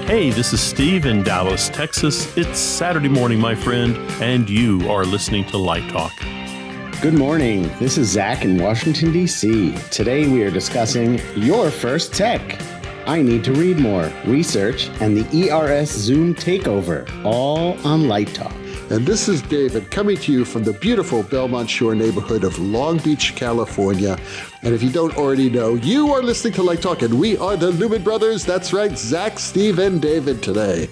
Hey, this is Steve in Dallas, Texas. It's Saturday morning, my friend, and you are listening to Light Talk. Good morning. This is Zach in Washington, D.C. Today we are discussing your first tech. I need to read more, research, and the ERS Zoom takeover, all on Light Talk. And this is David coming to you from the beautiful Belmont Shore neighborhood of Long Beach, California. And if you don't already know, you are listening to Light Talk, and we are the Lumen Brothers. That's right, Zach, Steve, and David today.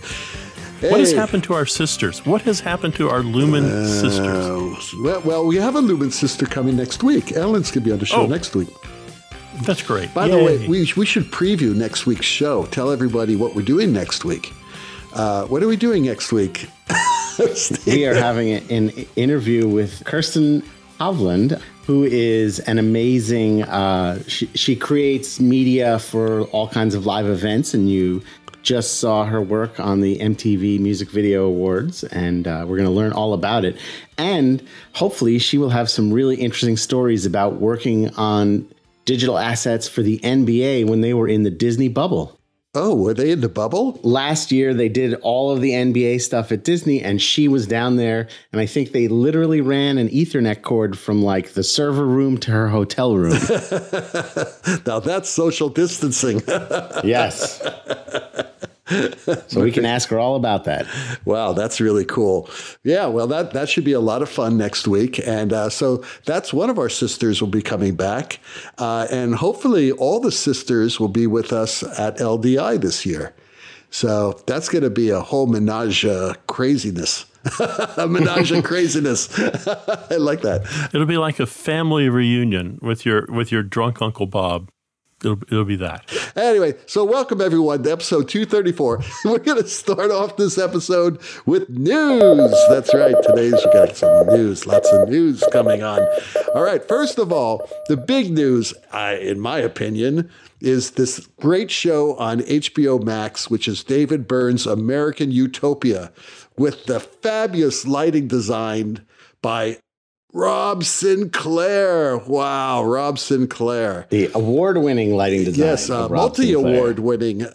Hey. What has happened to our sisters? What has happened to our Lumen sisters? Well, we have a Lumen sister coming next week. Ellen's going to be on the show next week. That's great. By the way, we should preview next week's show. Tell everybody what we're doing next week. What are we doing next week? We are having an interview with Kirsten Hovland, who is an amazing, she creates media for all kinds of live events, and you just saw her work on the MTV Music Video Awards, and we're going to learn all about it. And hopefully she will have some really interesting stories about working on digital assets for the NBA when they were in the Disney bubble. Oh, were they in the bubble? Last year, they did all of the NBA stuff at Disney, and she was down there. And I think they literally ran an Ethernet cord from like the server room to her hotel room. Now that's social distancing. Yes. So we can ask her all about that. Wow, that's really cool. Yeah, well, that should be a lot of fun next week. And so that's one of our sisters will be coming back. And hopefully all the sisters will be with us at LDI this year. So that's going to be a whole Ménage craziness. A Ménage craziness. I like that. It'll be like a family reunion with your drunk Uncle Bob. It'll be that. Anyway, so welcome everyone to episode 234. We're going to start off this episode with news. That's right. Today's we got some news. Lots of news coming on. All right. First of all, the big news, in my opinion, is this great show on HBO Max, which is David Byrne's American Utopia, with the fabulous lighting designed by Rob Sinclair. Wow, Rob Sinclair. The award-winning lighting design. Yes, multi-award-winning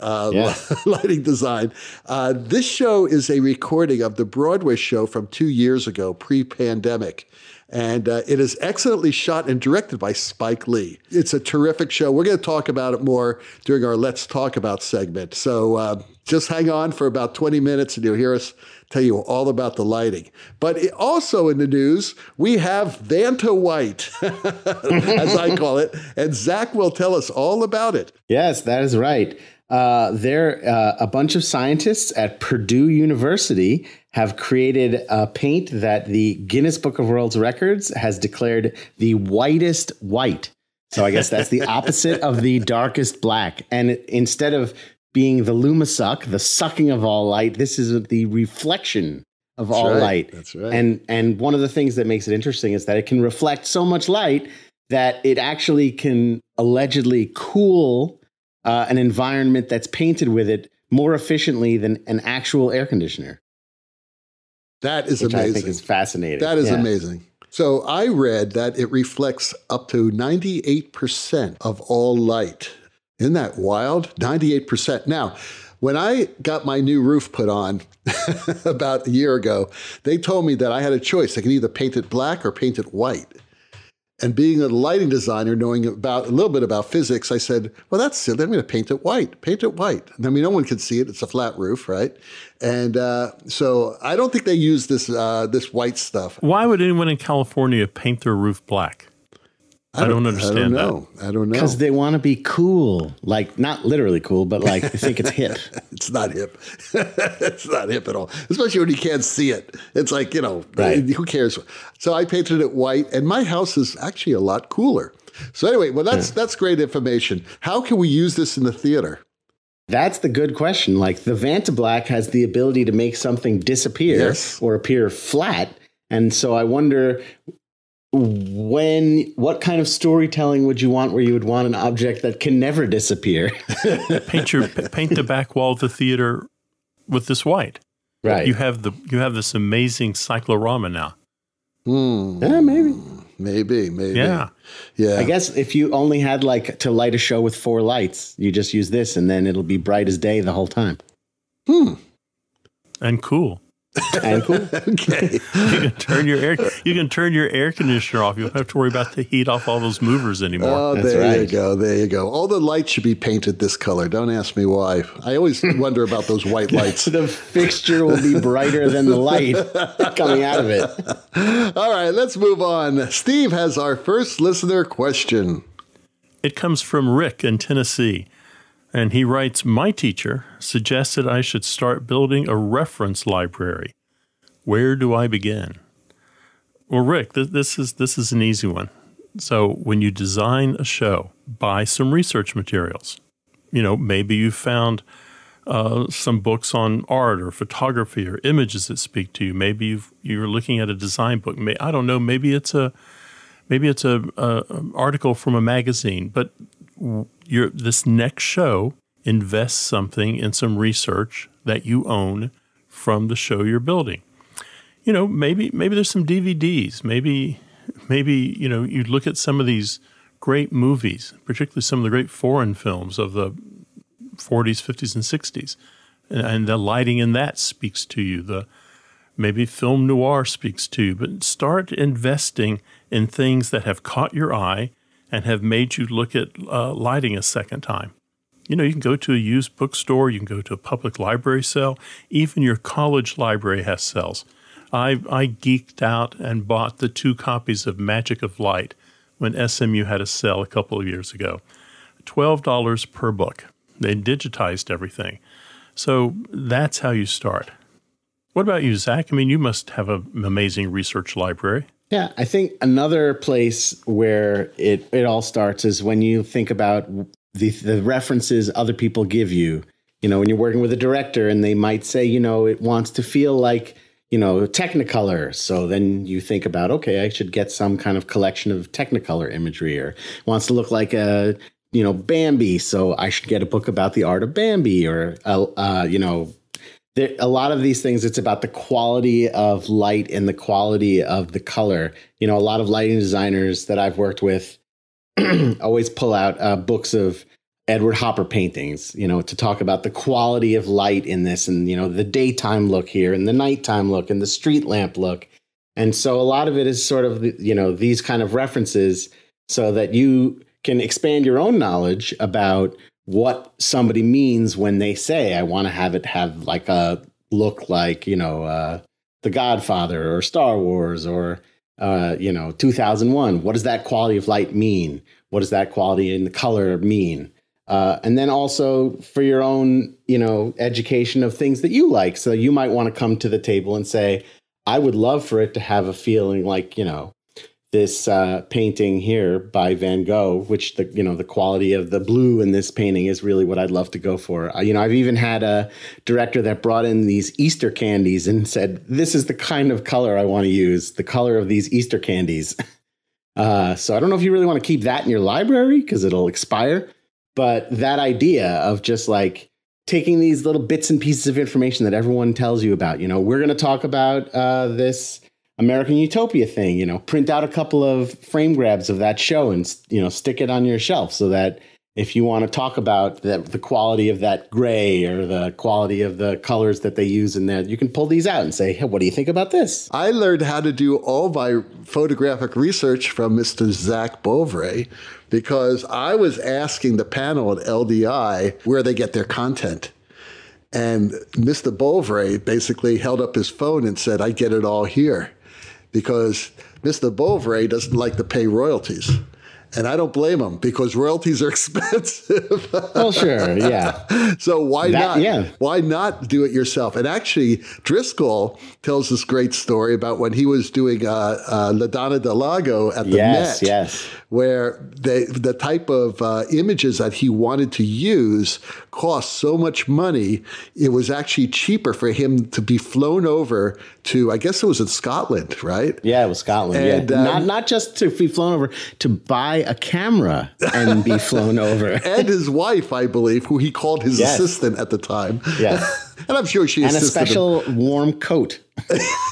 lighting design. This show is a recording of the Broadway show from 2 years ago, pre-pandemic. And it is excellently shot and directed by Spike Lee. It's a terrific show. We're going to talk about it more during our Let's Talk About segment. So just hang on for about 20 minutes and you'll hear us tell you all about the lighting. But also in the news, we have Vanta-White, as I call it, and Zach will tell us all about it. Yes, that is right. A bunch of scientists at Purdue University have created a paint that the Guinness Book of World Records has declared the whitest white. So I guess that's the opposite of the darkest black. And instead of being the lumisuck, the sucking of all light, this is the reflection of all light. That's right. And one of the things that makes it interesting is that it can reflect so much light that it actually can allegedly cool an environment that's painted with it more efficiently than an actual air conditioner. That is which amazing. I think is fascinating. That is amazing. So I read that it reflects up to 98% of all light. Isn't that wild? 98%. Now, when I got my new roof put on about a year ago, they told me that I had a choice. I could either paint it black or paint it white. And being a lighting designer, knowing a little bit about physics, I said, well, that's silly. I'm going to paint it white. Paint it white. I mean, no one can see it. It's a flat roof, right? And so I don't think they use this white stuff. Why would anyone in California paint their roof black? I don't understand that. I don't know. Because they want to be cool. Like, not literally cool, but like, they think it's hip. It's not hip. It's not hip at all. Especially when you can't see it. It's like, right. Who cares? So I painted it white, and my house is actually a lot cooler. So anyway, well, that's great information. How can we use this in the theater? That's the good question. Like, the Vanta Black has the ability to make something disappear or appear flat. And so I wonder, what kind of storytelling would you want where you would want an object that can never disappear? Paint the back wall of the theater with this white. Right. You have this amazing cyclorama now. Yeah, maybe. Maybe. Yeah. I guess if you only had to light a show with 4 lights, you just use this and then it'll be bright as day the whole time. And cool. And cool. Okay. You can turn your air conditioner off. You don't have to worry about the heat off all those movers anymore. Oh, That's there you right. go. There you go. All the lights should be painted this color. Don't ask me why. I always wonder about those white lights. The fixture will be brighter than the light coming out of it. All right, let's move on. Steve has our first listener question. It comes from Rick in Tennessee. And he writes, my teacher suggested I should start building a reference library. Where do I begin? Well, Rick, this is an easy one. So when you design a show, buy some research materials. You know, maybe you found some books on art or photography or images that speak to you. Maybe you're looking at a design book. I don't know. Maybe it's a article from a magazine. But this next show invests something in some research that you own from the show you're building. You know, maybe there's some DVDs. Maybe you know, you look at some of these great movies, particularly some of the great foreign films of the 40s, 50s, and 60s, and the lighting in that speaks to you. Maybe film noir speaks to you. But start investing in things that have caught your eye and have made you look at lighting a second time. You know, you can go to a used bookstore, you can go to a public library sale, even your college library has sales. I geeked out and bought the 2 copies of Magic of Light when SMU had a sale a couple of years ago. $12 per book. They digitized everything. So that's how you start. What about you, Zach? I mean, you must have an amazing research library. Yeah, I think another place where it all starts is when you think about the references other people give you. You know, when you're working with a director and they might say, you know, it wants to feel like, you know, Technicolor. So then you think about, okay, I should get some kind of collection of Technicolor imagery, or wants to look like a, you know, Bambi. So I should get a book about the art of Bambi, or, you know, a lot of these things, it's about the quality of light and the quality of the color. You know, a lot of lighting designers that I've worked with always pull out books of Edward Hopper paintings, you know, to talk about the quality of light in this, and, you know, the daytime look here and the nighttime look and the street lamp look. And so a lot of it is sort of, you know, these kind of references so that you can expand your own knowledge about what somebody means when they say, I want to have it have like a look like, you know, The Godfather or Star Wars or, you know, 2001. What does that quality of light mean? What does that quality in the color mean? And then also for your own, you know, education of things that you like. So you might want to come to the table and say, I would love for it to have a feeling like, you know, this painting here by Van Gogh, which the quality of the blue in this painting is really what I'd love to go for. You know, I've even had a director that brought in these Easter candies and said, this is the kind of color I want to use, the color of these Easter candies. So I don't know if you really want to keep that in your library because it'll expire. But that idea of just like taking these little bits and pieces of information that everyone tells you about, you know, we're going to talk about this American Utopia thing, you know, print out a couple of frame grabs of that show and, you know, stick it on your shelf so that if you want to talk about the quality of that gray or the quality of the colors that they use in there, you can pull these out and say, hey, what do you think about this? I learned how to do all my photographic research from Mr. Zach Bovray because I was asking the panel at LDI where they get their content. And Mr. Bovray basically held up his phone and said, I get it all here. Because Mr. Bovray doesn't like to pay royalties. And I don't blame him because royalties are expensive. Well, sure, yeah. So why not? Yeah. Why not do it yourself? And actually, Driscoll tells this great story about when he was doing La Donna del Lago at the Met. Yes. Where the type of images that he wanted to use cost so much money, it was actually cheaper for him to be flown over to, I guess it was in Scotland, right? Yeah, it was Scotland. And, not just to be flown over, to buy a camera and be flown over. And his wife, I believe, who he called his assistant at the time. Yes. And I'm sure she assisted him. And a special warm coat.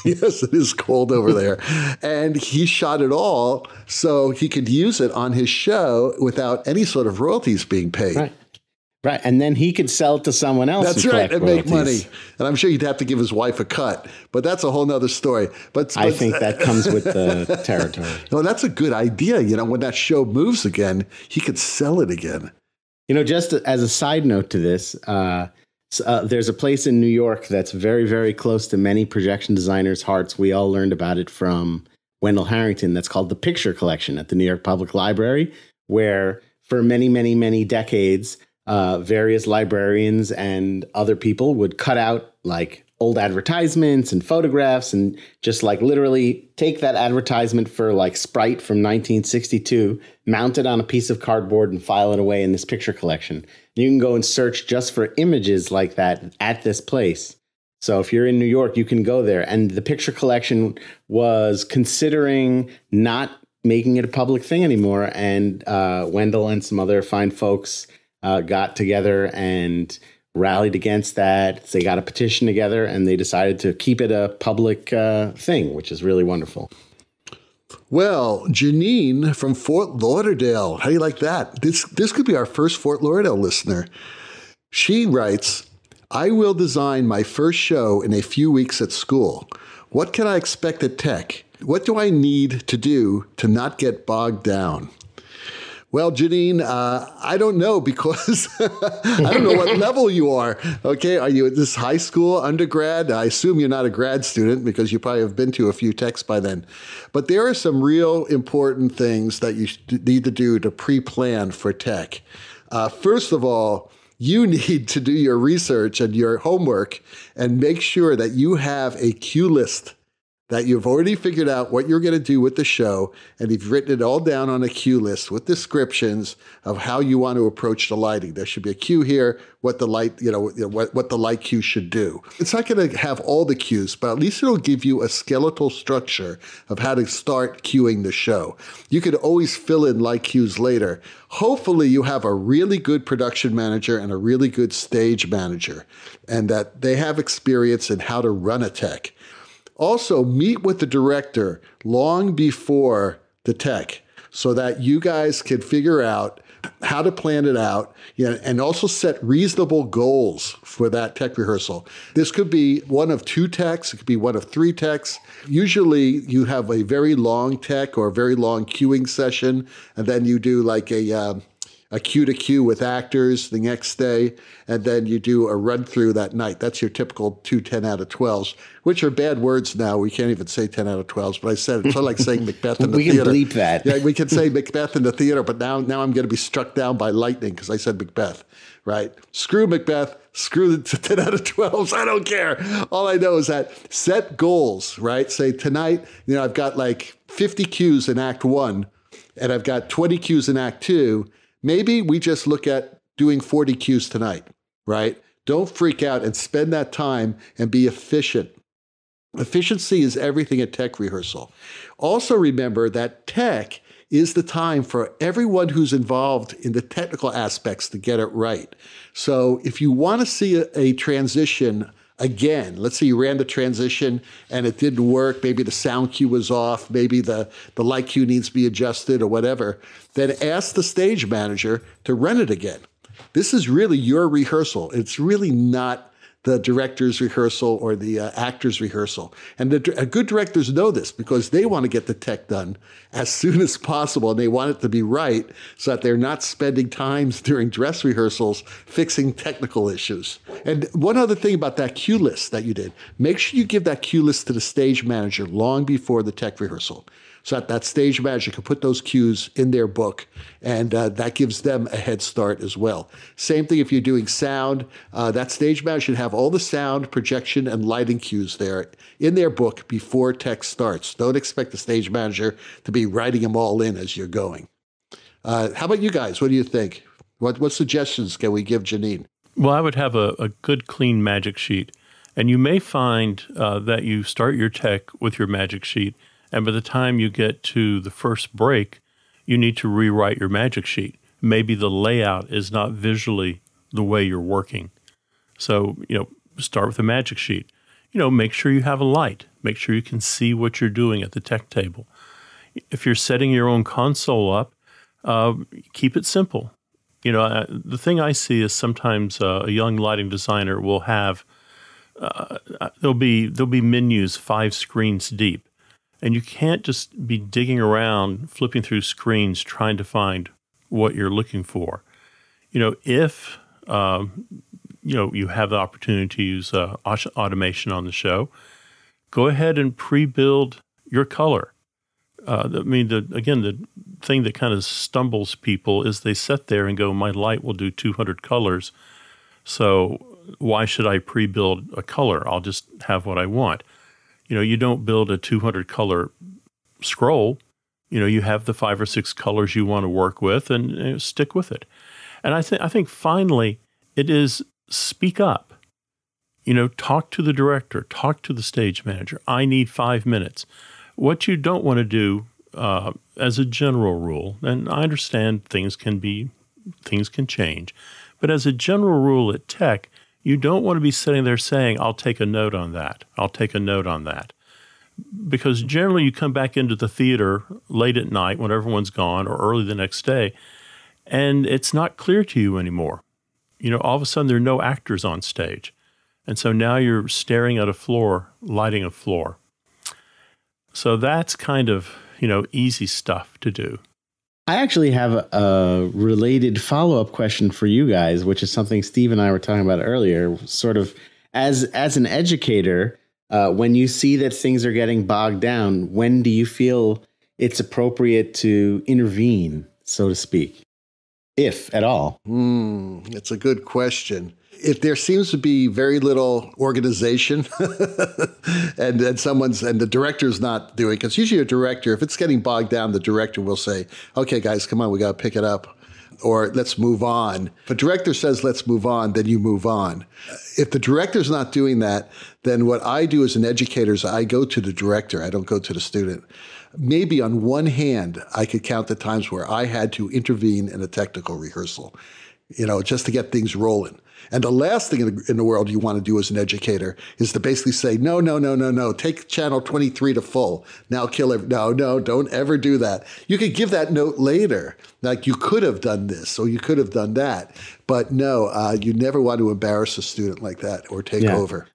Yes, it is cold over there. And he shot it all so he could use it on his show without any sort of royalties being paid. Right. Right. And then he could sell it to someone else. That's right. And make money. And I'm sure he'd have to give his wife a cut, but that's a whole nother story. But I think that comes with the territory. No, that's a good idea. You know, when that show moves again, he could sell it again. You know, just as a side note to this, there's a place in New York that's very, very close to many projection designers' hearts. We all learned about it from Wendell Harrington. That's called the Picture Collection at the New York Public Library, where for many, many, many decades, various librarians and other people would cut out like old advertisements and photographs and just like literally take that advertisement for like Sprite from 1962, mount it on a piece of cardboard and file it away in this picture collection. You can go and search just for images like that at this place. So if you're in New York, you can go there. And the picture collection was considering not making it a public thing anymore. And Wendell and some other fine folks got together and rallied against that. They got a petition together and they decided to keep it a public thing, which is really wonderful. Well, Janine from Fort Lauderdale. How do you like that? This could be our first Fort Lauderdale listener. She writes, I will design my first show in a few weeks at school. What can I expect at Tech? What do I need to do to not get bogged down? Well, Janine, I don't know because I don't know what level you are. Okay, are you at this high school, undergrad? I assume you're not a grad student because you probably have been to a few techs by then. But there are some real important things that you need to do to pre-plan for tech. First of all, you need to do your research and your homework and make sure that you have a cue list, that you've already figured out what you're going to do with the show, and you've written it all down on a cue list with descriptions of how you want to approach the lighting. There should be a cue here, what the light, what the light cue should do. It's not going to have all the cues, but at least it'll give you a skeletal structure of how to start cueing the show. You could always fill in light cues later. Hopefully you have a really good production manager and a really good stage manager, and that they have experience in how to run a tech. Also, meet with the director long before the tech so that you guys can figure out how to plan it out, and also set reasonable goals for that tech rehearsal. This could be one of 2 techs. It could be one of 3 techs. Usually you have a very long tech or a very long cueing session, and then you do like a cue to cue with actors the next day, and then you do a run through that night. That's your typical 2 10 out of 12s, which are bad words now. We can't even say 10 out of 12s, but I said it's sort of like saying Macbeth in the theater. We can bleep that. Yeah, we can say Macbeth in the theater, but now I'm going to be struck down by lightning because I said Macbeth, right? Screw Macbeth, screw the 10 out of 12s. I don't care. All I know is that set goals, right? Say tonight, I've got like 50 cues in Act 1, and I've got 20 cues in Act 2. Maybe we just look at doing 40 cues tonight, right? Don't freak out and spend that time and be efficient. Efficiency is everything at tech rehearsal. Also remember that tech is the time for everyone who's involved in the technical aspects to get it right. So if you want to see a transition again, let's say you ran the transition and it didn't work, maybe the sound cue was off, maybe the light cue needs to be adjusted or whatever, then ask the stage manager to run it again. This is really your rehearsal. It's really not the director's rehearsal or the actor's rehearsal. And good directors know this because they want to get the tech done as soon as possible, and they want it to be right so that they're not spending times during dress rehearsals fixing technical issues. And one other thing about that cue list that you did, make sure you give that cue list to the stage manager long before the tech rehearsal, so that stage manager can put those cues in their book, and that gives them a head start as well. Same thing if you're doing sound, that stage manager should have all the sound, projection, and lighting cues there in their book before tech starts. Don't expect the stage manager to be writing them all in as you're going. How about you guys? What do you think? What suggestions can we give Janine? Well, I would have a good, clean magic sheet. And you may find that you start your tech with your magic sheet, and by the time you get to the first break, you need to rewrite your magic sheet. Maybe the layout is not visually the way you're working. So, start with a magic sheet. Make sure you have a light. Make sure you can see what you're doing at the tech table. If you're setting your own console up, keep it simple. The thing I see is sometimes a young lighting designer will have there'll be menus 5 screens deep, and you can't just be digging around, flipping through screens, trying to find what you're looking for. If you have the opportunity to use automation on the show, go ahead and pre-build your color. The thing that kind of stumbles people is they sit there and go, my light will do 200 colors, so why should I pre-build a color? I'll just have what I want. You don't build a 200 color scroll. You have the 5 or 6 colors you want to work with, and stick with it. And I think finally it is speak up. Talk to the director, talk to the stage manager. I need 5 minutes. What you don't want to do, as a general rule, and I understand things can change, but as a general rule at Tech, you don't want to be sitting there saying, I'll take a note on that. I'll take a note on that. Because generally you come back into the theater late at night when everyone's gone or early the next day, and it's not clear to you anymore. All of a sudden there are no actors on stage. And so now you're staring at a floor, lighting a floor. So that's kind of, easy stuff to do. I actually have a related follow-up question for you guys, which is something Steve and I were talking about earlier. Sort of as an educator, when you see that things are getting bogged down, when do you feel it's appropriate to intervene, so to speak, if at all? It's a good question. If there seems to be very little organization and the director's not doing, because usually a director, if it's getting bogged down, the director will say, okay, guys, come on, we got to pick it up, or let's move on. If a director says, let's move on, then you move on. If the director's not doing that, then what I do as an educator is I go to the director. I don't go to the student. Maybe on one hand, I could count the times where I had to intervene in a technical rehearsal, just to get things rolling. And the last thing in the world you want to do as an educator is to basically say, no, take channel 23 to full. Now kill it. No, don't ever do that. You could give that note later. Like you could have done this or you could have done that. But no, you never want to embarrass a student like that or take over.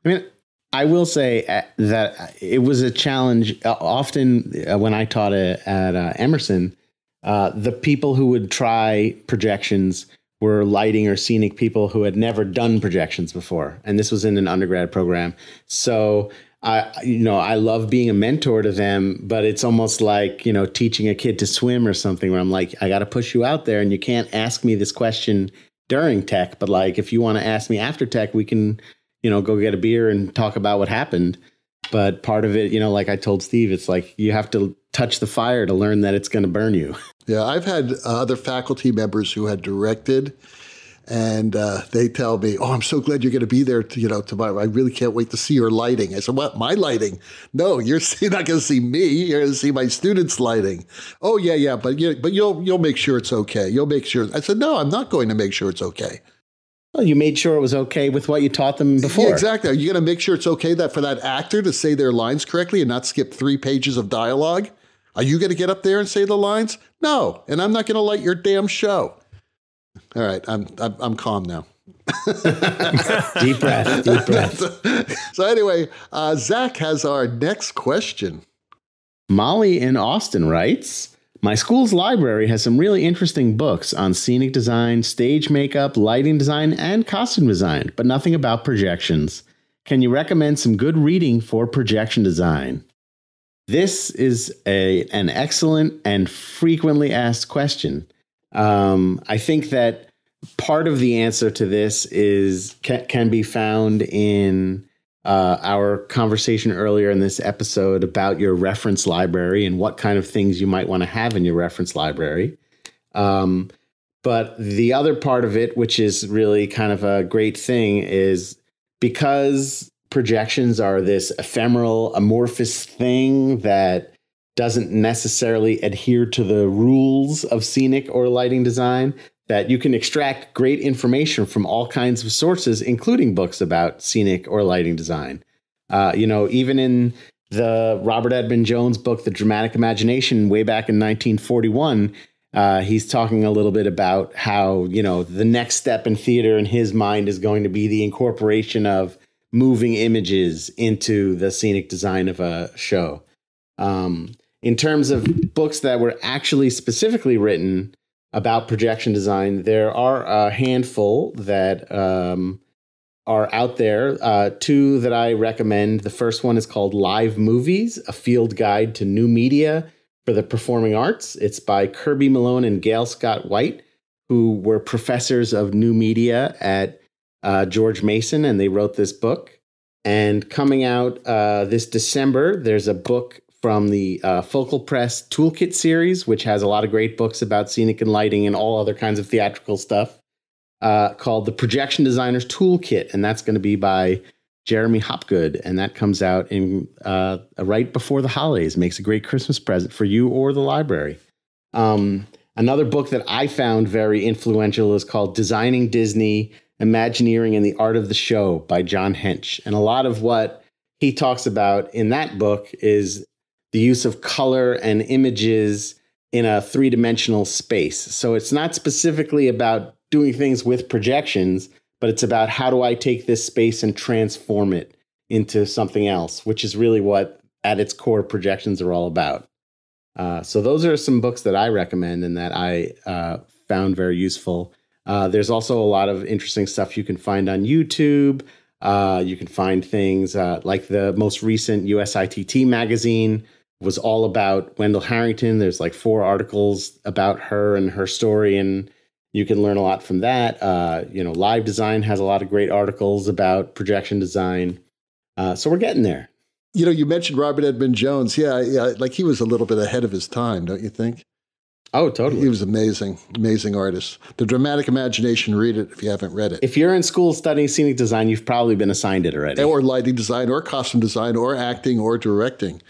I will say that it was a challenge. Often when I taught at Emerson, the people who would try projections were lighting or scenic people who had never done projections before. And this was in an undergrad program. So I love being a mentor to them, but it's almost like, teaching a kid to swim or something where I'm like, I got to push you out there and you can't ask me this question during tech. But like, if you want to ask me after tech, we can, go get a beer and talk about what happened. But part of it, like I told Steve, it's like you have to touch the fire to learn that it's going to burn you. Yeah, I've had other faculty members who had directed, and they tell me, "Oh, I'm so glad you're going to be there. Tomorrow. I really can't wait to see your lighting." I said, "What? My lighting? No, you're not going to see me. You're going to see my students' lighting." "Oh, yeah, but you'll make sure it's okay. You'll make sure." I said, "No, I'm not going to make sure it's okay." Well, you made sure it was okay with what you taught them before. Yeah, exactly. Are you going to make sure it's okay that for that actor to say their lines correctly and not skip 3 pages of dialogue? Are you going to get up there and say the lines? No, and I'm not going to light your damn show. All right, I'm calm now. Deep breath. So anyway, Zach has our next question. Molly in Austin writes, my school's library has some really interesting books on scenic design, stage makeup, lighting design, and costume design, but nothing about projections. Can you recommend some good reading for projection design? This is an excellent and frequently asked question. I think that part of the answer to this can be found in our conversation earlier in this episode about your reference library and what kind of things you might want to have in your reference library. But the other part of it, which is really kind of a great thing, is because projections are this ephemeral, amorphous thing that doesn't necessarily adhere to the rules of scenic or lighting design, that you can extract great information from all kinds of sources, including books about scenic or lighting design. Even in the Robert Edmund Jones book, The Dramatic Imagination, way back in 1941, He's talking a little bit about how, the next step in theater in his mind is going to be the incorporation of moving images into the scenic design of a show. In terms of books that were actually specifically written about projection design, there are a handful that are out there. Two that I recommend. The first one is called Live Movies, A Field Guide to New Media for the Performing Arts. It's by Kirby Malone and Gail Scott White, who were professors of new media at George Mason, and they wrote this book. And coming out this December, there's a book from the Focal Press Toolkit series, which has a lot of great books about scenic and lighting and all other kinds of theatrical stuff, called The Projection Designer's Toolkit. And that's going to be by Jeremy Hopgood. And that comes out in right before the holidays. Makes a great Christmas present for you or the library. Another book that I found very influential is called Designing Disney, Imagineering and the Art of the Show by John Hench. And a lot of what he talks about in that book is the use of color and images in a three-dimensional space. So it's not specifically about doing things with projections, but it's about how do I take this space and transform it into something else, which is really what, at its core, projections are all about. So those are some books that I recommend and that I found very useful. There's also a lot of interesting stuff you can find on YouTube. You can find things like the most recent USITT magazine was all about Wendell Harrington. There's like 4 articles about her and her story, and you can learn a lot from that. Live Design has a lot of great articles about projection design. So we're getting there. You mentioned Robert Edmond Jones. Yeah, like he was a little bit ahead of his time, don't you think? Oh, totally. He was amazing, amazing artist. The Dramatic Imagination, read it if you haven't read it. If you're in school studying scenic design, you've probably been assigned it already. Or lighting design, or costume design, or acting, or directing,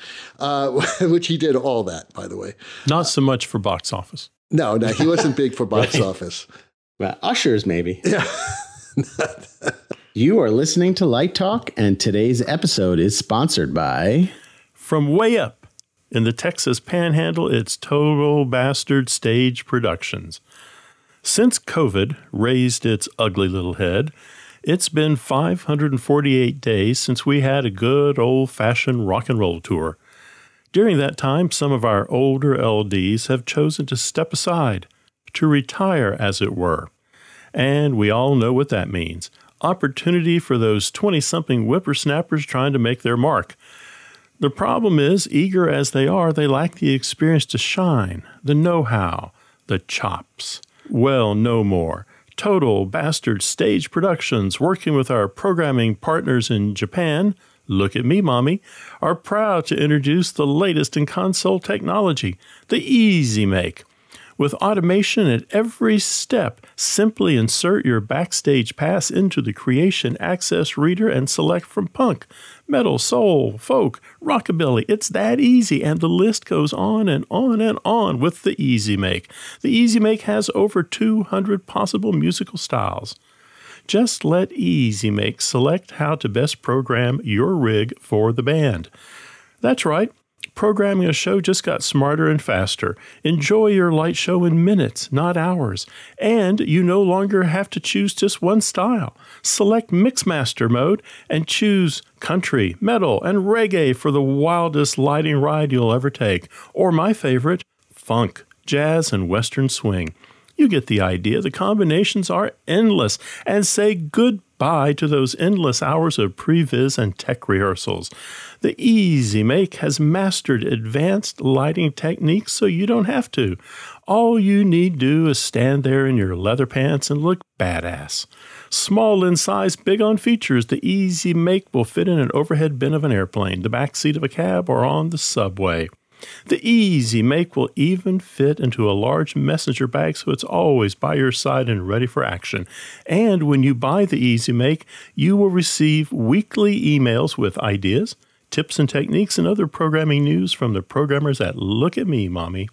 which he did all that, by the way. Not so much for box office. No, he wasn't big for box office. Well, ushers, maybe. Yeah. You are listening to Light Talk, and today's episode is sponsored by... From way up in the Texas Panhandle, it's Total Bastard Stage Productions. Since COVID raised its ugly little head, it's been 548 days since we had a good old-fashioned rock and roll tour. During that time, some of our older LDs have chosen to step aside, to retire, as it were. And we all know what that means. Opportunity for those 20-something whippersnappers trying to make their mark. The problem is, eager as they are, they lack the experience to shine, the know-how, the chops. Well, no more. Total Bastard Stage Productions, working with our programming partners in Japan, look at me, mommy, are proud to introduce the latest in console technology, the Easy Make. With automation at every step, simply insert your Backstage Pass into the Creation Access Reader and select from punk, metal, soul, folk, rockabilly. It's that easy, and the list goes on and on and on with the Easy Make. The Easy Make has over 200 possible musical styles. Just let Easy Make select how to best program your rig for the band. That's right. Programming a show just got smarter and faster. Enjoy your light show in minutes, not hours. And you no longer have to choose just one style. Select Mixmaster mode and choose country, metal, and reggae for the wildest lighting ride you'll ever take. Or my favorite, funk, jazz, and western swing. You get the idea. The combinations are endless. And say goodbye to those endless hours of previs and tech rehearsals. The Easy Make has mastered advanced lighting techniques so you don't have to. All you need do is stand there in your leather pants and look badass. Small in size, big on features, the Easy Make will fit in an overhead bin of an airplane, the back seat of a cab, or on the subway. The Easy Make will even fit into a large messenger bag so it's always by your side and ready for action. And when you buy the Easy Make, you will receive weekly emails with ideas, tips and techniques, and other programming news from the programmers at Look at Me, Mommy.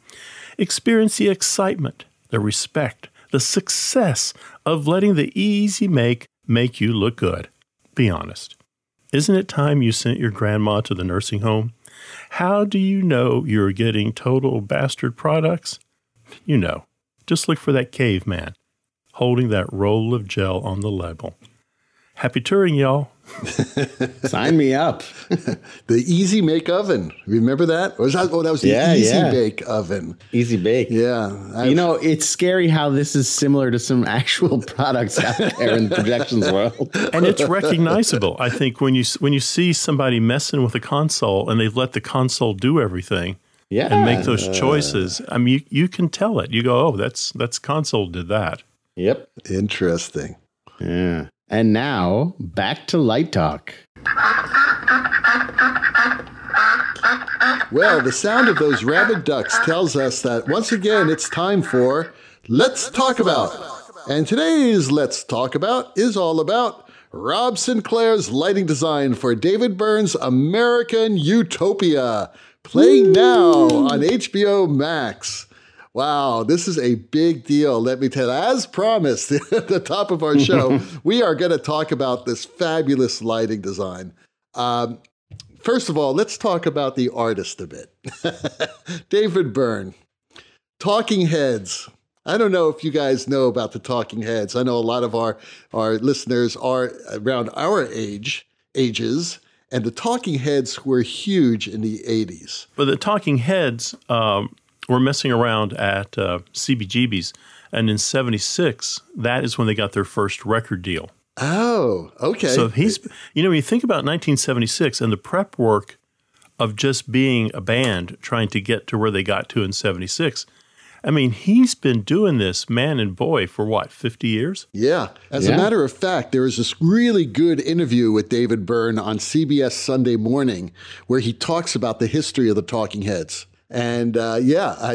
Experience the excitement, the respect, the success of letting the Easy Make you look good. Be honest. Isn't it time you sent your grandma to the nursing home? How do you know you're getting Total Bastard products? You know, just look for that caveman holding that roll of gel on the label. Happy touring, y'all. Sign me up. The Easy Make Oven. Remember that? Or was that? Oh, that was the Easy Bake Oven. Easy Bake. Yeah. You know, it's scary how this is similar to some actual products out there in the projections world. And it's recognizable. I think when you see somebody messing with a console and they've let the console do everything and make those choices, I mean, you can tell it. You go, oh, that's console did that. Yep. Interesting. Yeah. And now, back to Light Talk. Well, the sound of those rabid ducks tells us that once again it's time for Let's Talk About. And today's Let's Talk About is all about Rob Sinclair's lighting design for David Byrne's American Utopia, playing now on HBO Max. Wow, this is a big deal, let me tell you. As promised at the top of our show, we are going to talk about this fabulous lighting design. First of all, let's talk about the artist a bit. David Byrne, Talking Heads. I don't know if you guys know about the Talking Heads. I know a lot of our listeners are around our ages, and the Talking Heads were huge in the 80s. But the Talking Heads were messing around at CBGB's, and in 76, that is when they got their first record deal. Oh, okay. So he's, you know, when you think about 1976 and the prep work of just being a band trying to get to where they got to in 76, I mean, he's been doing this, man and boy, for what, 50 years? Yeah. As a matter of fact, there was this really good interview with David Byrne on CBS Sunday Morning where he talks about the history of the Talking Heads. And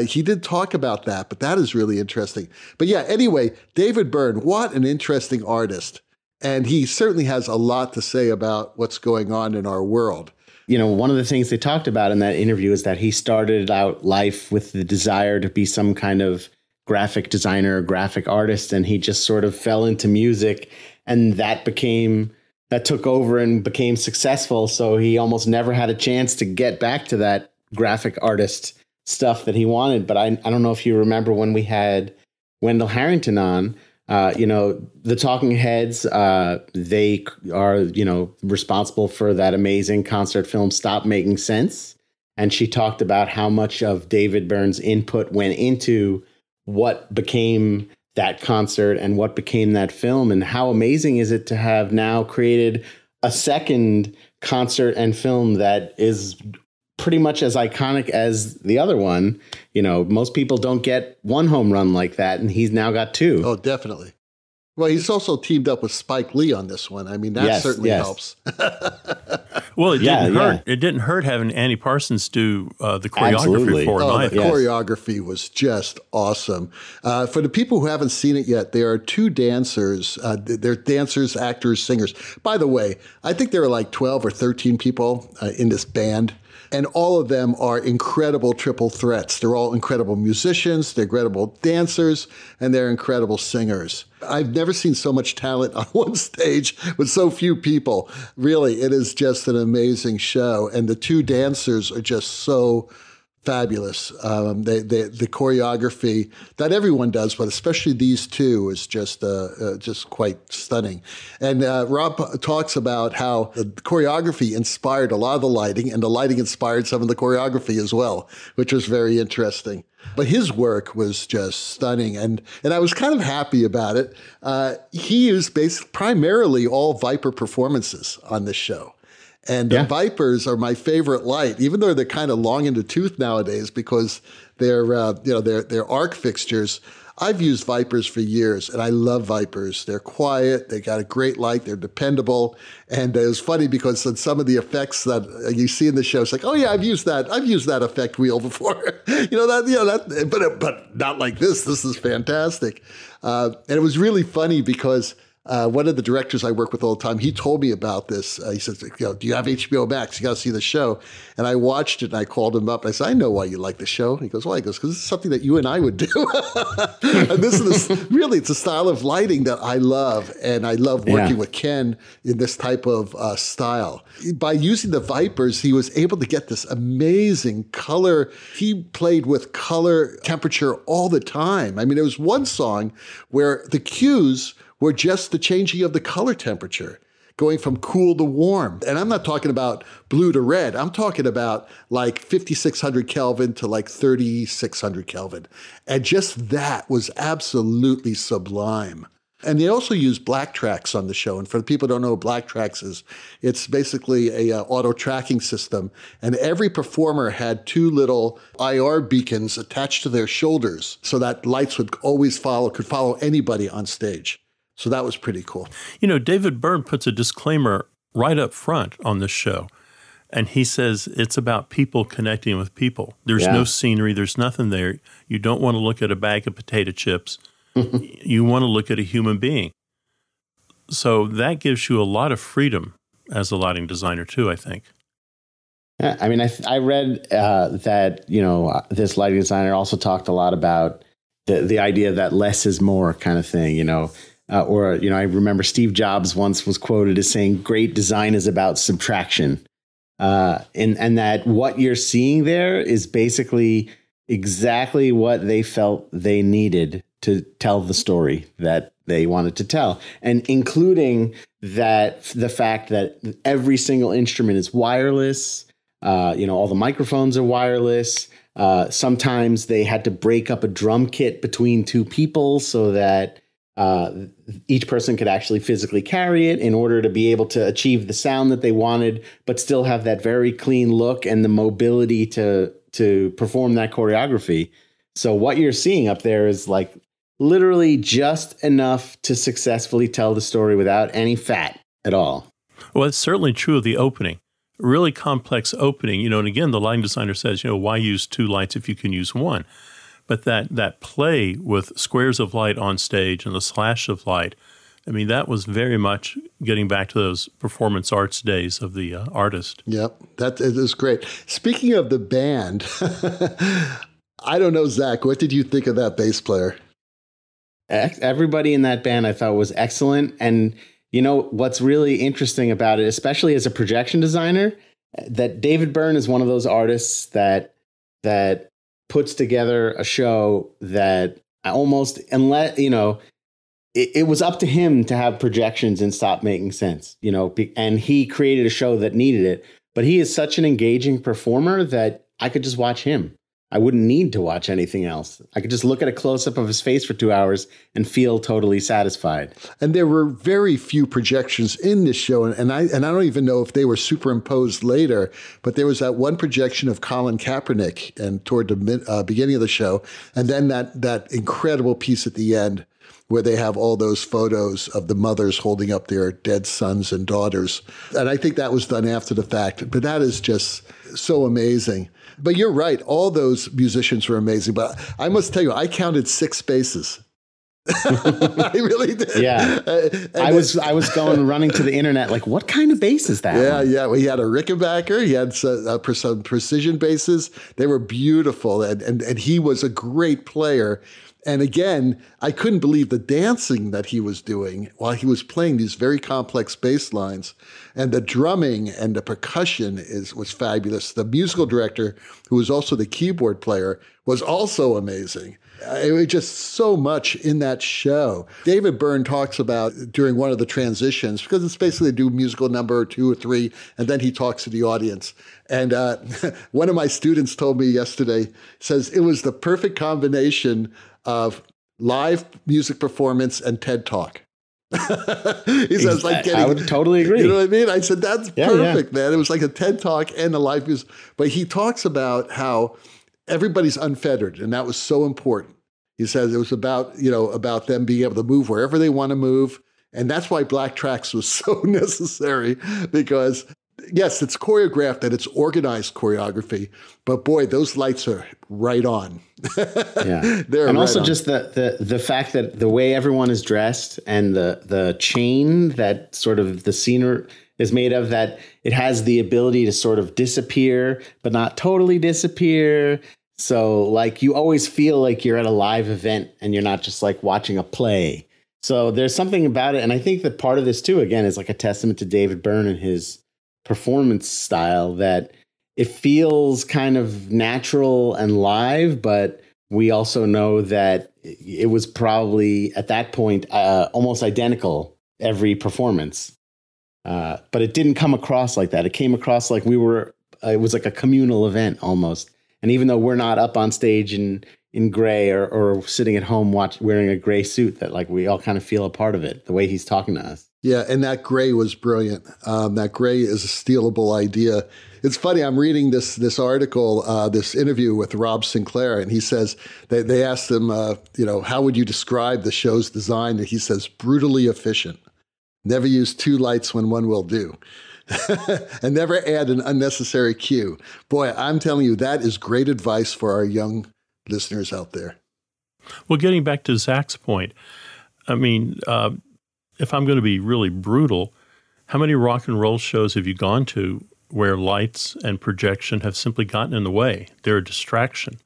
he did talk about that, but that is really interesting. But yeah, anyway, David Byrne, what an interesting artist. And he certainly has a lot to say about what's going on in our world. You know, one of the things they talked about in that interview is that he started out life with the desire to be some kind of graphic designer, graphic artist, and he just sort of fell into music, and that took over and became successful. So he almost never had a chance to get back to that graphic artist stuff that he wanted. But I don't know if you remember when we had Wendell Harrington on, the Talking Heads, they are, responsible for that amazing concert film, Stop Making Sense. And she talked about how much of David Byrne's input went into what became that concert and what became that film. And how amazing is it to have now created a second concert and film that is pretty much as iconic as the other one. You know, most people don't get one home run like that, and he's now got two. Oh, definitely. Well, he's also teamed up with Spike Lee on this one. I mean, that certainly helps. Well, it didn't hurt. It didn't hurt having Annie Parsons do the choreography for it. The choreography was just awesome. For the people who haven't seen it yet, there are two dancers. They're dancers, actors, singers. By the way, I think there are like 12 or 13 people in this band. And all of them are incredible triple threats. They're all incredible musicians, they're incredible dancers, and they're incredible singers. I've never seen so much talent on one stage with so few people. Really, it is just an amazing show. And the two dancers are just so fabulous. The choreography that everyone does, but especially these two, is just quite stunning. And Rob talks about how the choreography inspired a lot of the lighting, and the lighting inspired some of the choreography as well, which was very interesting. But his work was just stunning, and I was kind of happy about it. He used primarily all Viper performances on this show. And the Vipers are my favorite light, even though they're kind of long in the tooth nowadays because they're arc fixtures. I've used Vipers for years, and I love Vipers. They're quiet. They got a great light. They're dependable. And it was funny because on some of the effects that you see in the show, it's like, oh yeah, I've used that effect wheel before. But not like this. This is fantastic. And it was really funny because One of the directors I work with all the time, he told me about this. He says, do you have HBO Max? You got to see the show. And I watched it and I called him up. And I said, I know why you like the show. He goes, why? He goes, because it's something that you and I would do. And really, it's a style of lighting that I love. And I love working with Ken in this type of style. By using the Vipers, he was able to get this amazing color. He played with color temperature all the time. I mean, there was one song where the cues were just the changing of the color temperature, going from cool to warm. And I'm not talking about blue to red. I'm talking about like 5,600 Kelvin to like 3,600 Kelvin. And just that was absolutely sublime. And they also use BlackTrax on the show. And for the people who don't know what BlackTrax is, it's basically a auto tracking system. And every performer had two little IR beacons attached to their shoulders so that lights could follow anybody on stage. So that was pretty cool. David Byrne puts a disclaimer right up front on this show. And he says it's about people connecting with people. There's no scenery. There's nothing there. You don't want to look at a bag of potato chips. You want to look at a human being. So that gives you a lot of freedom as a lighting designer too, I think. Yeah, I mean, I read that, this lighting designer also talked a lot about the idea that less is more kind of thing, I remember Steve Jobs once was quoted as saying, great design is about subtraction. And that what you're seeing there is basically exactly what they felt they needed to tell the story that they wanted to tell. And including that the fact that every single instrument is wireless, all the microphones are wireless. Sometimes they had to break up a drum kit between two people so that each person could actually physically carry it in order to be able to achieve the sound that they wanted, but still have that very clean look and the mobility to perform that choreography. So what you're seeing up there is like literally just enough to successfully tell the story without any fat at all. Well, it's certainly true of the opening. Really complex opening, and again, the lighting designer says, why use two lights if you can use one? But that play with squares of light on stage and the slash of light, I mean, that was very much getting back to those performance arts days of the artist. Yep, that is great. Speaking of the band, I don't know, Zach, what did you think of that bass player? Everybody in that band I thought was excellent. And what's really interesting about it, especially as a projection designer, that David Byrne is one of those artists that puts together a show that almost, unless, it was up to him to have projections and stop making sense, and he created a show that needed it. But he is such an engaging performer that I could just watch him. I wouldn't need to watch anything else. I could just look at a close-up of his face for 2 hours and feel totally satisfied. And there were very few projections in this show, and I don't even know if they were superimposed later, but there was that one projection of Colin Kaepernick and toward the beginning of the show, and then that incredible piece at the end where they have all those photos of the mothers holding up their dead sons and daughters. And I think that was done after the fact, but that is just so amazing. But you're right. All those musicians were amazing. But I must tell you, I counted 6 basses. I really did. Yeah. I was running to the internet like, what kind of bass is that? Yeah. Well, he had a Rickenbacker. He had some precision basses. They were beautiful. And he was a great player. And again, I couldn't believe the dancing that he was doing while he was playing these very complex bass lines. And the drumming and the percussion was fabulous. The musical director, who was also the keyboard player, was also amazing. It was just so much in that show. David Byrne talks about during one of the transitions, because it's basically do musical number 2 or 3, and then he talks to the audience. And one of my students told me yesterday, says it was the perfect combination of live music performance and TED Talk. He says, I would totally agree. You know what I mean? I said, that's perfect, man. It was like a TED Talk and a live music. But he talks about how everybody's unfettered, and that was so important. He says it was about them being able to move wherever they want to move. And that's why BlackTrax was so necessary, because yes, it's choreographed and it's organized choreography, but boy, those lights are right on. Yeah. They're and right also on. just the fact that the way everyone is dressed and the chain that sort of the scene is made of, that it has the ability to sort of disappear, but not totally disappear. So like you always feel like you're at a live event and you're not just like watching a play. So there's something about it. And I think that part of this too, again, is like a testament to David Byrne and his performance style, that it feels kind of natural and live, but we also know that it was probably at that point almost identical every performance. But it didn't come across like that. It came across like it was like a communal event almost. And even though we're not up on stage in gray or sitting at home wearing a gray suit, that like we all kind of feel a part of it, the way he's talking to us. Yeah, and that gray was brilliant. That gray is a stealable idea. It's funny, I'm reading this article, this interview with Rob Sinclair, and he says, they asked him, how would you describe the show's design? And he says, brutally efficient. Never use two lights when one will do. And never add an unnecessary cue. Boy, I'm telling you, that is great advice for our young listeners out there. Well, getting back to Zach's point, I mean, if I'm going to be really brutal, how many rock and roll shows have you gone to where lights and projection have simply gotten in the way? They're a distraction.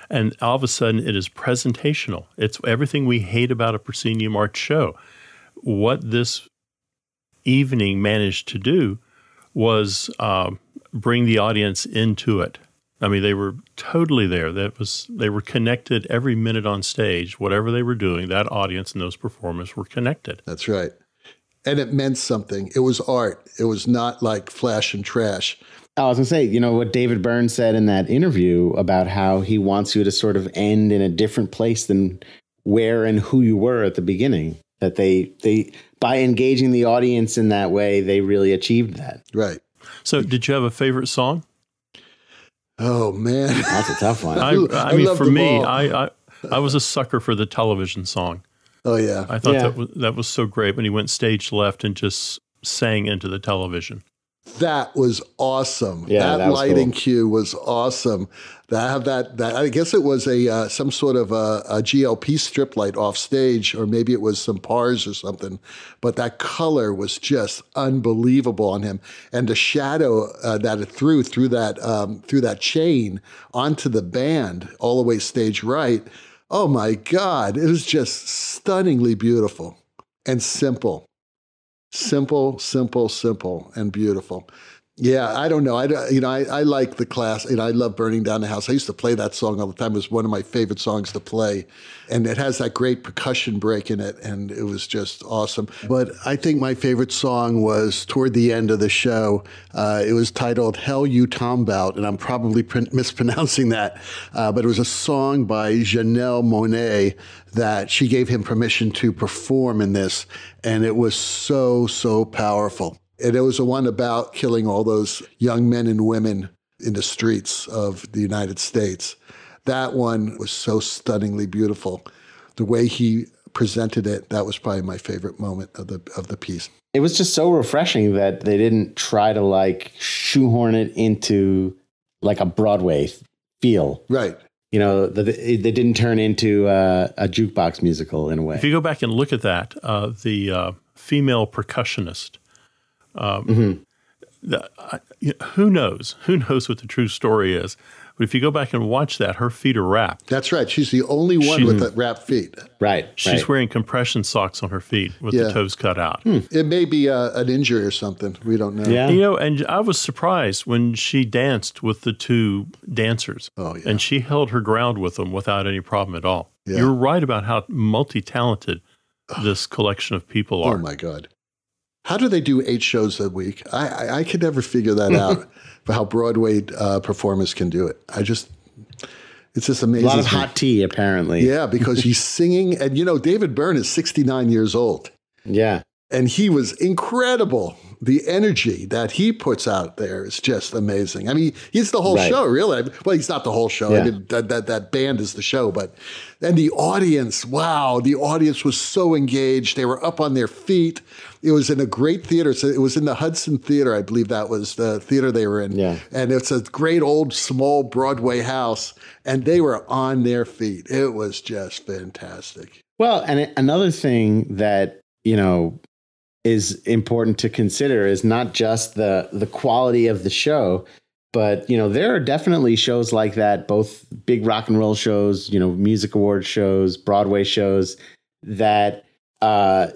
And all of a sudden, it is presentational. It's everything we hate about a proscenium arch show. What this evening managed to do was bring the audience into it. I mean, they were totally there. They were connected every minute on stage. Whatever they were doing, that audience and those performers were connected. That's right. And it meant something. It was art. It was not like flash and trash. I was going to say, what David Byrne said in that interview about how he wants you to sort of end in a different place than where and who you were at the beginning. That they by engaging the audience in that way, they really achieved that. Right. So did you have a favorite song? Oh, man. That's a tough one. I mean, for me, I was a sucker for the television song. Oh, yeah. I thought that was so great when he went stage left and just sang into the television. That was awesome. Yeah, that lighting cue was awesome. I guess it was some sort of a GLP strip light off stage, or maybe it was some PARs or something. But that color was just unbelievable on him, and the shadow that it threw through that chain onto the band all the way stage right. Oh my God! It was just stunningly beautiful and simple. Simple, simple, simple, and beautiful. Yeah, I don't know. I like the class. I love Burning Down the House. I used to play that song all the time. It was one of my favorite songs to play. And it has that great percussion break in it, and it was just awesome. But I think my favorite song was toward the end of the show. It was titled Hell You Tombout, and I'm probably mispronouncing that. But it was a song by Janelle Monáe that she gave him permission to perform in this, and it was so, so powerful. And it was the one about killing all those young men and women in the streets of the United States. That one was so stunningly beautiful. The way he presented it, that was probably my favorite moment of the piece. It was just so refreshing that they didn't try to like shoehorn it into like a Broadway feel. Right. They didn't turn into a jukebox musical in a way. If you go back and look at that, the female percussionist, who knows what the true story is? But if you go back and watch that, her feet are wrapped. That's right. She's the only one with the wrapped feet. Right. She's wearing compression socks on her feet with the toes cut out. It may be an injury or something. We don't know. Yeah. And I was surprised when she danced with the two dancers. Oh, yeah. And she held her ground with them without any problem at all. Yeah. You're right about how multi-talented this collection of people are. Oh, my God. How do they do 8 shows a week? I could never figure that out, for how Broadway performers can do it. It's just amazing. A lot of hot tea, apparently. Yeah, because he's singing. And, David Byrne is 69 years old. Yeah. And he was incredible the energy that he puts out there is just amazing. I mean, he's the whole show, really. Well, he's not the whole show. I mean, that band is the show, but and the audience, wow, the audience was so engaged. They were up on their feet. It was in a great theater. So it was in the Hudson Theater, I believe that was the theater they were in. Yeah. And it's a great old small Broadway house, and they were on their feet. It was just fantastic. Well, and another thing that, you know, is important to consider is not just the quality of the show, but, you know, there are definitely shows like that, both big rock and roll shows, you know, music award shows, Broadway shows that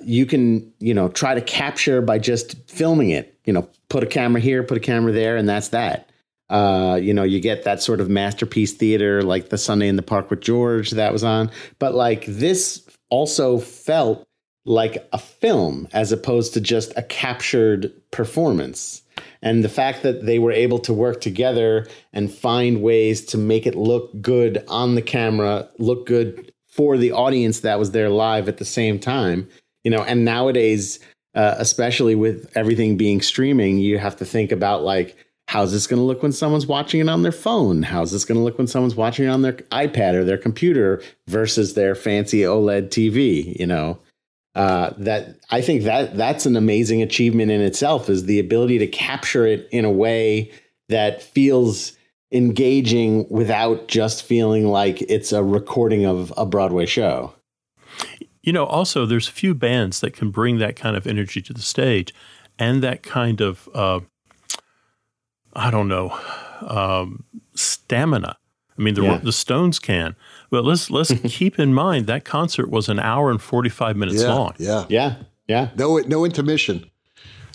you can, you know, try to capture by just filming it, you know, put a camera here, put a camera there, and that's that. You know, you get that sort of masterpiece theater like the Sunday in the Park with George that was on. But like this also felt like a film as opposed to just a captured performance. And the fact that they were able to work together and find ways to make it look good on the camera, look good for the audience that was there live at the same time, you know, and nowadays, especially with everything being streaming, you have to think about like, how's this going to look when someone's watching it on their phone? How's this going to look when someone's watching it on their iPad or their computer versus their fancy OLED TV, you know? That I think that's an amazing achievement in itself, is the ability to capture it in a way that feels engaging without just feeling like it's a recording of a Broadway show. You know, also there's few bands that can bring that kind of energy to the stage and that kind of, stamina. I mean, the Stones can. But let's keep in mind that concert was an hour and 45 minutes long. Yeah. No intermission.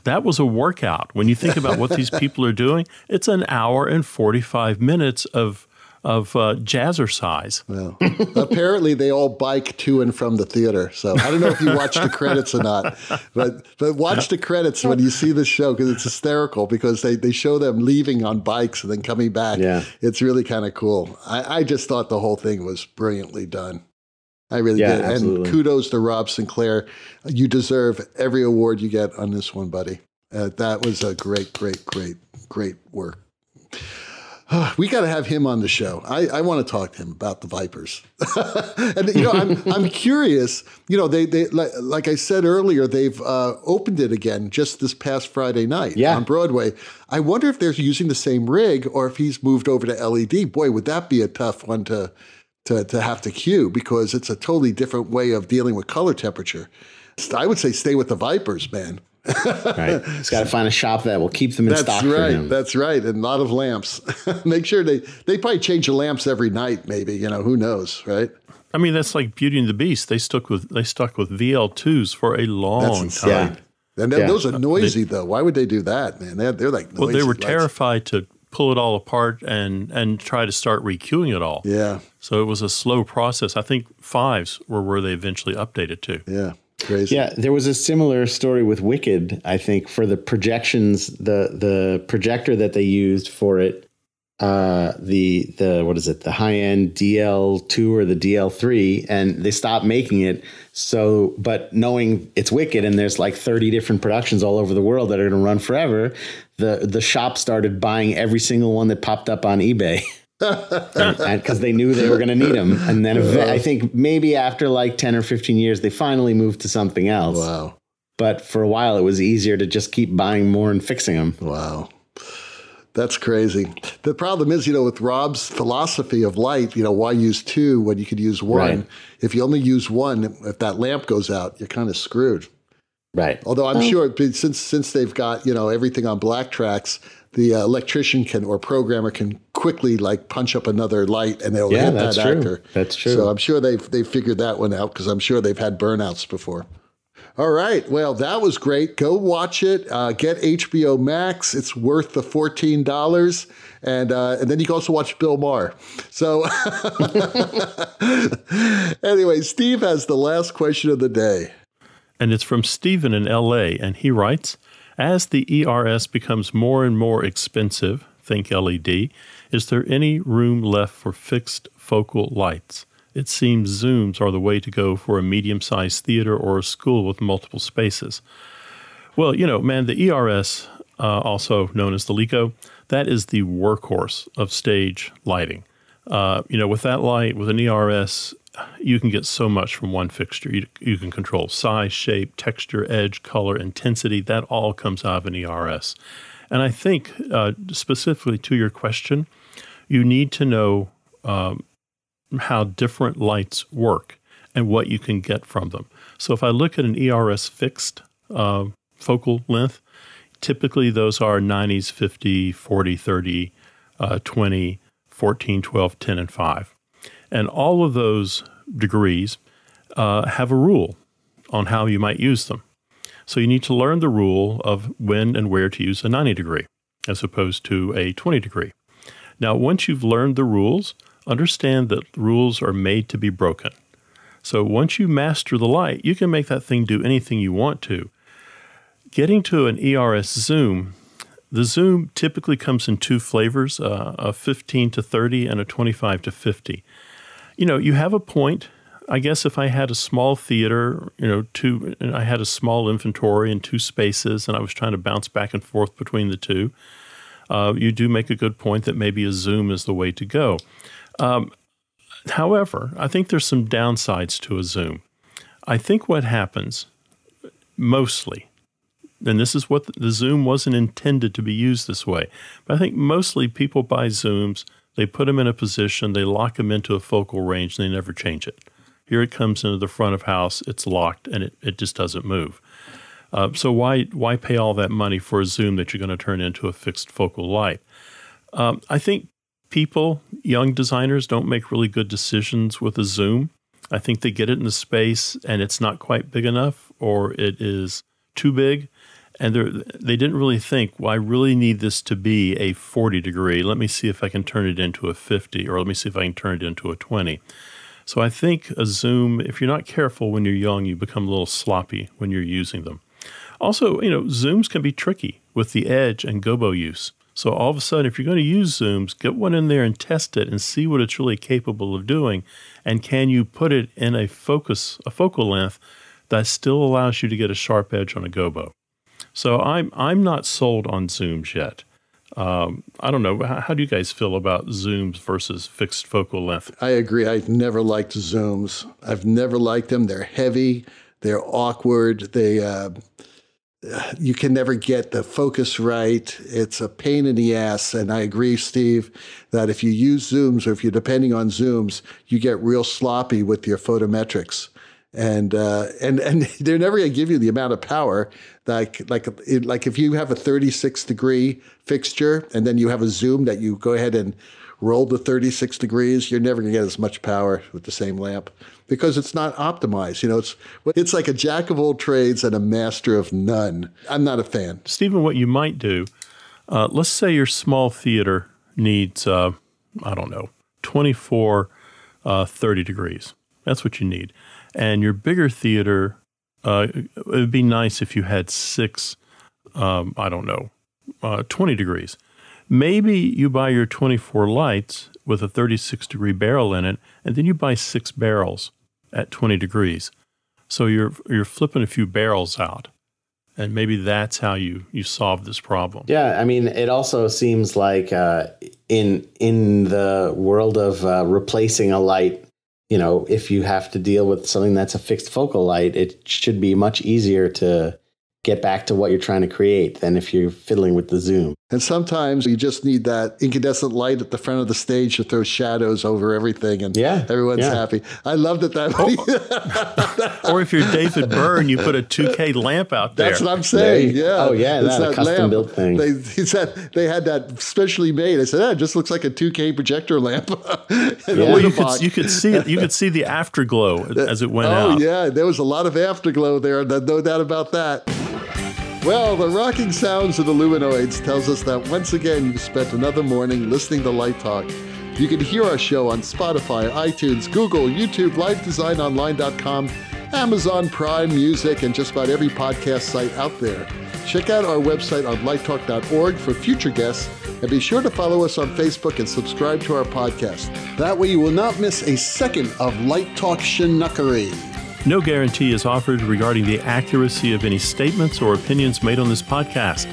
That was a workout. When you think about what these people are doing, it's an hour and 45 minutes of jazzercise. Well, apparently they all bike to and from the theater. So I don't know if you watch the credits or not, but watch the credits when you see the show, because it's hysterical, because they show them leaving on bikes and then coming back. Yeah. It's really kind of cool. I just thought the whole thing was brilliantly done. I really did. Absolutely. And kudos to Rob Sinclair. You deserve every award you get on this one, buddy. That was a great work. We got to have him on the show. I want to talk to him about the Vipers. And, you know, I'm curious, you know, they like I said earlier, they've opened it again just this past Friday night on Broadway. I wonder if they're using the same rig or if he's moved over to LED. Boy, would that be a tough one to have to cue, because it's a totally different way of dealing with color temperature. I would say stay with the Vipers, man. Right. He's got to find a shop that will keep them in stock for him. That's right. And a lot of lamps. Make sure they probably change the lamps every night, maybe. You know, who knows, right? I mean, that's like Beauty and the Beast. They stuck with VL2s for a long time. Yeah. And those are noisy, though. Why would they do that, man? They're like noisy. Well, they were terrified to pull it all apart and try to start recuing it all. Yeah. So it was a slow process. I think 5s were where they eventually updated to. Yeah. Crazy. Yeah, there was a similar story with Wicked, I think, for the projections, the projector that they used for it, the what is it, the high-end DL2 or the DL3, and they stopped making it. So, but knowing it's Wicked and there's like 30 different productions all over the world that are going to run forever, the shop started buying every single one that popped up on eBay. Because they knew they were going to need them. And then I think maybe after like 10 or 15 years, they finally moved to something else. Wow. But for a while, it was easier to just keep buying more and fixing them. Wow. That's crazy. The problem is, you know, with Rob's philosophy of light, you know, why use 2 when you could use 1? Right. If you only use 1, if that lamp goes out, you're kind of screwed. Right. Although I'm sure since they've got, you know, everything on BlackTrax, the electrician or programmer can quickly like punch up another light and it'll hit that actor. That's true. So I'm sure they've figured that one out, because I'm sure they've had burnouts before. All right. Well, that was great. Go watch it. Get HBO Max. It's worth the $14. And then you can also watch Bill Maher. So anyway, Steve has the last question of the day. And it's from Stephen in L.A., and he writes, as the ERS becomes more and more expensive, think LED, is there any room left for fixed focal lights? It seems zooms are the way to go for a medium-sized theater or a school with multiple spaces. Well, man, the ERS, also known as the LECO, that is the workhorse of stage lighting. With that light, with an ERS, you can get so much from one fixture. You can control size, shape, texture, edge, color, intensity. That all comes out of an ERS. And I think, specifically to your question, you need to know how different lights work and what you can get from them. So if I look at an ERS fixed focal length, typically those are 90s, 50, 40, 30, 20, 14, 12, 10, and 5. And all of those degrees have a rule on how you might use them. So you need to learn the rule of when and where to use a 90 degree as opposed to a 20 degree. Now, once you've learned the rules, understand that rules are made to be broken. So once you master the light, you can make that thing do anything you want to. Getting to an ERS zoom, the zoom typically comes in two flavors, a 15 to 30 and a 25 to 50. You have a point. I guess if I had a small theater, and I had a small inventory and two spaces, and I was trying to bounce back and forth between the two, you do make a good point that maybe a zoom is the way to go. However, I think there's some downsides to a zoom. I think what happens mostly, and this is what the zoom wasn't intended to be used this way, but I think mostly people buy zooms, they put them in a position, they lock them into a focal range, and they never change it. Here it comes into the front of house, it's locked, and it just doesn't move. So why pay all that money for a zoom that you're going to turn into a fixed focal light? I think young designers don't make really good decisions with a zoom. I think they get it in the space and it's not quite big enough, or it is too big. And they didn't really think, well, I really need this to be a 40 degree. Let me see if I can turn it into a 50, or let me see if I can turn it into a 20. So I think a zoom, if you're not careful when you're young, you become a little sloppy when you're using them. Also, zooms can be tricky with the edge and gobo use. So all of a sudden, if you're going to use zooms, get one in there and test it and see what it's really capable of doing. And can you put it in a focal length that still allows you to get a sharp edge on a gobo? So I'm not sold on zooms yet. I don't know. How do you guys feel about zooms versus fixed focal length? I agree. I've never liked zooms. I've never liked them. They're heavy. They're awkward. You can never get the focus right. It's a pain in the ass. And I agree, Steve, that if you use zooms, or if you're depending on zooms, you get real sloppy with your photometrics. And they're never going to give you the amount of power like if you have a 36 degree fixture and then you have a zoom that you go ahead and roll the 36 degrees, you're never going to get as much power with the same lamp because it's not optimized. It's like a jack of all trades and a master of none. I'm not a fan. Stephen, what you might do, let's say your small theater needs, 24, 30 degrees. That's what you need. And your bigger theater, it would be nice if you had 6, 20 degrees. Maybe you buy your 24 lights with a 36 degree barrel in it, and then you buy 6 barrels at 20 degrees. So you're flipping a few barrels out. And maybe that's how you solve this problem. Yeah, I mean, it also seems like in the world of replacing a light, if you have to deal with something that's a fixed focal light, it should be much easier to get back to what you're trying to create than if you're fiddling with the zoom. And sometimes you just need that incandescent light at the front of the stage to throw shadows over everything, and everyone's happy. I love that. Or if you're David Byrne, you put a 2K lamp out there. That's what I'm saying. Yeah. Oh, yeah, that's a custom-built thing. He said they had that specially made. I said, it just looks like a 2K projector lamp. Well, you could see it. You could see the afterglow as it went out. Oh, yeah. There was a lot of afterglow there. No doubt about that. Well, the rocking sounds of the Lumenoids tells us that once again you've spent another morning listening to Light Talk. You can hear our show on Spotify, iTunes, Google, YouTube, livedesignonline.com, Amazon Prime Music, and just about every podcast site out there. Check out our website on lighttalk.org for future guests, and be sure to follow us on Facebook and subscribe to our podcast. That way you will not miss a second of Light Talk shenanigans. No guarantee is offered regarding the accuracy of any statements or opinions made on this podcast.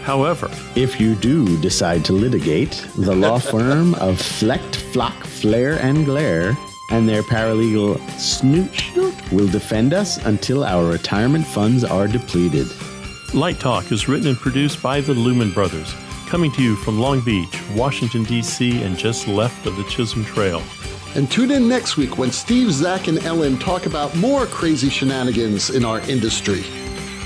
However, if you do decide to litigate, the law firm of Flecht, Flock, Flare, and Glare and their paralegal Snoot will defend us until our retirement funds are depleted. Light Talk is written and produced by the Lumen Brothers, coming to you from Long Beach, Washington, D.C., and just left of the Chisholm Trail. And tune in next week when Steve, Zach, and Ellen talk about more crazy shenanigans in our industry.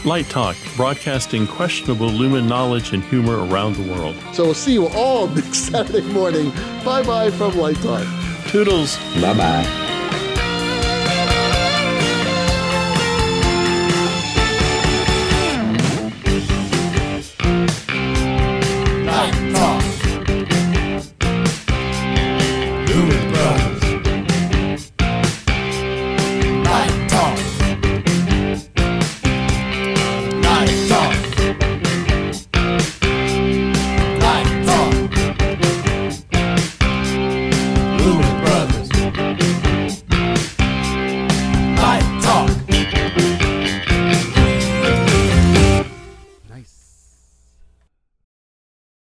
Light Talk, broadcasting questionable Lumen knowledge and humor around the world. So we'll see you all next Saturday morning. Bye-bye from Light Talk. Toodles. Bye-bye.